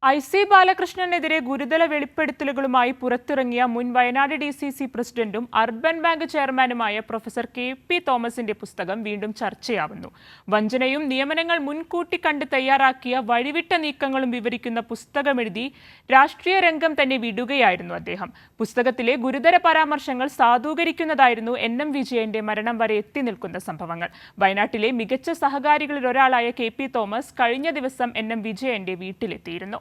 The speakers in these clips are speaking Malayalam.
IC ബാലകൃഷ്ണനെതിരെ ഗുരുതര വെളിപ്പെടുത്തലുകളുമായി പുറത്തിറങ്ങിയ മുൻ വയനാട് DCC പ്രസിഡന്റും അർബൻ ബാങ്ക് ചെയർമാനുമായ പ്രൊഫസർ KP തോമസിന്റെ പുസ്തകം വീണ്ടും ചർച്ചയാവുന്നു. വഞ്ചനയും നിയമനങ്ങൾ മുൻകൂട്ടി കണ്ട് തയ്യാറാക്കിയ വഴിവിട്ട നീക്കങ്ങളും വിവരിക്കുന്ന പുസ്തകമെഴുതി രാഷ്ട്രീയ രംഗം തന്നെ വിടുകയായിരുന്നു അദ്ദേഹം. പുസ്തകത്തിലെ ഗുരുതര പരാമർശങ്ങൾ സാധൂകരിക്കുന്നതായിരുന്നു NM വിജയന്റെ മരണം വരെ എത്തി നിൽക്കുന്ന സംഭവങ്ങൾ. വയനാട്ടിലെ മികച്ച സഹകാരികളിൽ ഒരാളായ KP തോമസ് കഴിഞ്ഞ ദിവസം NM വിജയന്റെ വീട്ടിലെത്തിയിരുന്നു.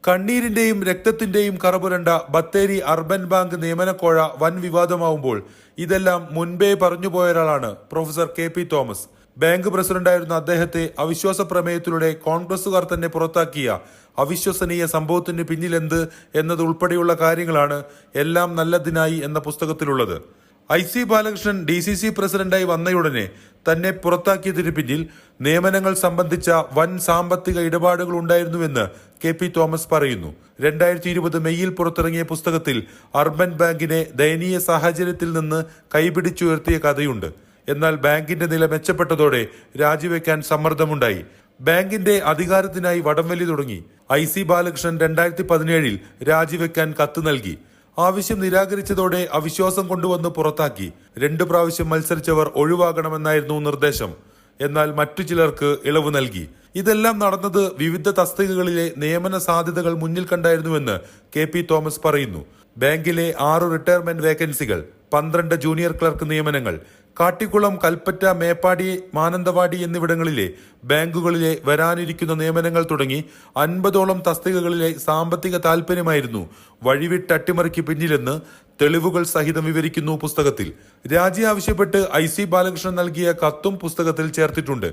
കണ്ണീരിന്റെയും രക്തത്തിന്റെയും കറപുരണ്ട ബത്തേരി അർബൻ ബാങ്ക് നിയമനക്കോഴ വൻ വിവാദമാവുമ്പോൾ ഇതെല്ലാം മുൻപേ പറഞ്ഞുപോയ ഒരാളാണ് പ്രൊഫസർ KP തോമസ്. ബാങ്ക് പ്രസിഡന്റായിരുന്ന അദ്ദേഹത്തെ അവിശ്വാസ പ്രമേയത്തിലൂടെ കോൺഗ്രസുകാർ തന്നെ പുറത്താക്കിയ അവിശ്വസനീയ സംഭവത്തിന് പിന്നിലെന്ത് എന്നതുൾപ്പെടെയുള്ള കാര്യങ്ങളാണ് എല്ലാം നല്ലതിനായി എന്ന പുസ്തകത്തിലുള്ളത്. IC ബാലകൃഷ്ണൻ DCC പ്രസിഡന്റായി വന്നയുടനെ തന്നെ പുറത്താക്കിയതിന് പിന്നിൽ നിയമനങ്ങൾ സംബന്ധിച്ച വൻ സാമ്പത്തിക ഇടപാടുകൾ ഉണ്ടായിരുന്നുവെന്ന് KP തോമസ് പറയുന്നു. 2020 മെയ്യിൽ പുറത്തിറങ്ങിയ പുസ്തകത്തിൽ അർബൻ ബാങ്കിനെ ദയനീയ സാഹചര്യത്തിൽ നിന്ന് കൈപിടിച്ചുയർത്തിയ കഥയുണ്ട്. എന്നാൽ ബാങ്കിന്റെ നില മെച്ചപ്പെട്ടതോടെ രാജിവെക്കാൻ സമ്മർദ്ദമുണ്ടായി. ബാങ്കിന്റെ അധികാരത്തിനായി വടംവലി തുടങ്ങി. IC ബാലകൃഷ്ണൻ 2017 രാജിവെക്കാൻ കത്ത് നൽകി. ആവശ്യം നിരാകരിച്ചതോടെ അവിശ്വാസം കൊണ്ടുവന്ന് പുറത്താക്കി. 2 പ്രാവശ്യം മത്സരിച്ചവർ ഒഴിവാകണമെന്നായിരുന്നു നിർദ്ദേശം. എന്നാൽ മറ്റു ചിലർക്ക് ഇളവ് നൽകി. ഇതെല്ലാം നടന്നത് വിവിധ തസ്തികകളിലെ നിയമന സാധ്യതകൾ മുന്നിൽ കണ്ടായിരുന്നുവെന്ന് KP തോമസ് പറയുന്നു. ബാങ്കിലെ 6 റിട്ടയർമെന്റ് വേക്കൻസികൾ, 12 ജൂനിയർ ക്ലർക്ക് നിയമനങ്ങൾ, കാട്ടിക്കുളം, കൽപ്പറ്റ, മേപ്പാടി, മാനന്തവാടി എന്നിവിടങ്ങളിലെ ബാങ്കുകളിലെ വരാനിരിക്കുന്ന നിയമനങ്ങൾ തുടങ്ങി 50ഓളം തസ്തികകളിലെ സാമ്പത്തിക താൽപര്യമായിരുന്നു വഴിവിട്ട് അട്ടിമറിക്ക് പിന്നിലെന്ന് തെളിവുകൾ സഹിതം വിവരിക്കുന്നു പുസ്തകത്തിൽ. രാജി ആവശ്യപ്പെട്ട് IC ബാലകൃഷ്ണൻ നൽകിയ കത്തും പുസ്തകത്തിൽ ചേർത്തിട്ടുണ്ട്.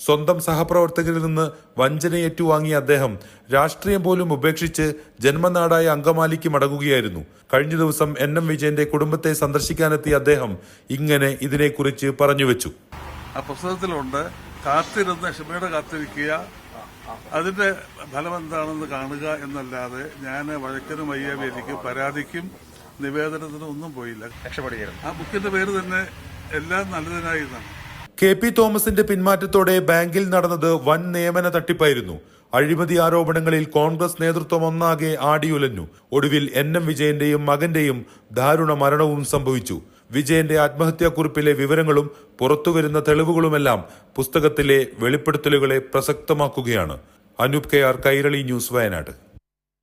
സ്വന്തം സഹപ്രവർത്തകരിൽ നിന്ന് വഞ്ചന ഏറ്റുവാങ്ങിയ അദ്ദേഹം രാഷ്ട്രീയം പോലും ഉപേക്ഷിച്ച് ജന്മനാടായ അങ്കമാലിക്ക് മടങ്ങുകയായിരുന്നു. കഴിഞ്ഞ ദിവസം NM വിജയന്റെ കുടുംബത്തെ സന്ദർശിക്കാനെത്തിയ അദ്ദേഹം ഇങ്ങനെ ഇതിനെക്കുറിച്ച് പറഞ്ഞുവെച്ചു. ആ പുസ്തകത്തിലുണ്ട്, കാത്തിരുന്ന് ക്ഷമയോടെ കാത്തിരിക്കുക, അതിന്റെ ഫലം എന്താണെന്ന് കാണുക എന്നല്ലാതെ ഞാൻ വഴക്കിനും വയ്യാവേലിക്കും പരാതിക്കും നിവേദനത്തിനും ഒന്നും പോയില്ല. ആ ബുക്കിന്റെ പേര് തന്നെ എല്ലാം നല്ലതിനായി എന്നാണ്. KP തോമസിന്റെ പിന്മാറ്റത്തോടെ ബാങ്കിൽ നടന്നത് വൻ നിയമന തട്ടിപ്പായിരുന്നു. അഴിമതി ആരോപണങ്ങളിൽ കോൺഗ്രസ് നേതൃത്വം ഒന്നാകെ ആടിയുലഞ്ഞു. ഒടുവിൽ NM വിജയന്റെയും മകന്റെയും ദാരുണ മരണവും സംഭവിച്ചു. വിജയന്റെ ആത്മഹത്യാക്കുറിപ്പിലെ വിവരങ്ങളും പുറത്തുവരുന്ന തെളിവുകളുമെല്ലാം പുസ്തകത്തിലെ വെളിപ്പെടുത്തലുകളെ പ്രസക്തമാക്കുകയാണ്. Anoop KR, Kairali news, Wayanad.